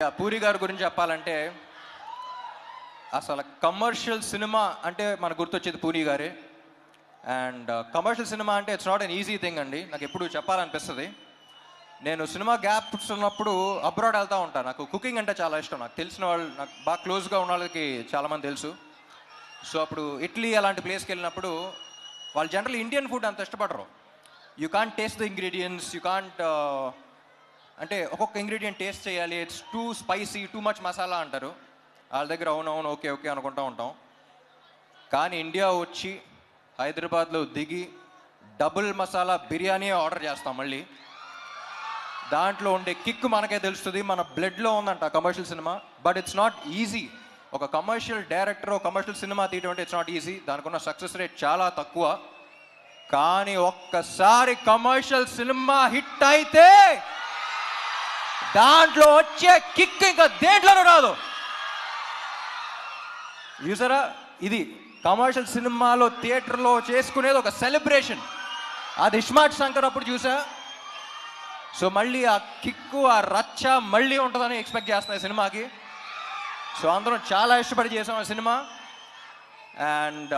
పూరి గారి గురించి చెప్పాలంటే అసలు కమర్షియల్ సినిమా అంటే మనకు గుర్తొచ్చేది పూరి గారే. అండ్ కమర్షియల్ సినిమా అంటే it's not an easy thing అండి. నాకు ఎప్పుడు చెప్పాలనిపిస్తుంది. నేను సినిమా గ్యాప్స్ ఉన్నప్పుడు అబ్రాడ్ వెళ్తూ ఉంటాను. నాకు కుకింగ్ అంటే చాలా ఇష్టం. నాకు తెలిసిన వాళ్ళు, నాకు బాగా క్లోజ్గా ఉన్న వాళ్ళకి చాలామంది తెలుసు. సో అప్పుడు ఇటలీ అలాంటి ప్లేస్కి వెళ్ళినప్పుడు వాళ్ళు జనరల్ ఇండియన్ ఫుడ్ అంత ఇష్టపడరు. You can't taste the ingredients, you can't అంటే ఒక్కొక్క ఇంగ్రీడియంట్ టేస్ట్ చేయాలి, it's two spicy, too much masala అంటారు. వాళ్ళ దగ్గర అవునవును ఓకే ఓకే అనుకుంటూ ఉంటాం. కానీ ఇండియా వచ్చి హైదరాబాద్లో దిగి డబుల్ మసాలా బిర్యానీ ఆర్డర్ చేస్తాం. మళ్ళీ దాంట్లో ఉండే కిక్ మనకే తెలుస్తుంది. మన బ్లడ్లో ఉందంట commercial cinema. But it's not easy. ఒక కమర్షియల్ డైరెక్టర్ కమర్షియల్ సినిమా తీయడం అంటే ఇట్స్ నాట్ ఈజీ. దానికి ఉన్న సక్సెస్ రేట్ చాలా తక్కువ. కానీ ఒక్కసారి కమర్షియల్ సినిమా హిట్ అయితే దాంట్లో వచ్చే కిక్ ఇంకా దేంట్లోనూ రాదు. చూసారా, ఇది కమర్షియల్ సినిమాలో థియేటర్లో చేసుకునేది ఒక సెలబ్రేషన్. అది ఇస్మార్ట్ శంకర్ అప్పుడు చూసా. సో మళ్ళీ ఆ కిక్కు, ఆ రచ్చ మళ్ళీ ఉంటుందని ఎక్స్పెక్ట్ చేస్తున్నాయి సినిమాకి. సో అందరం చాలా ఇష్టపడి చేసాం ఆ సినిమా. అండ్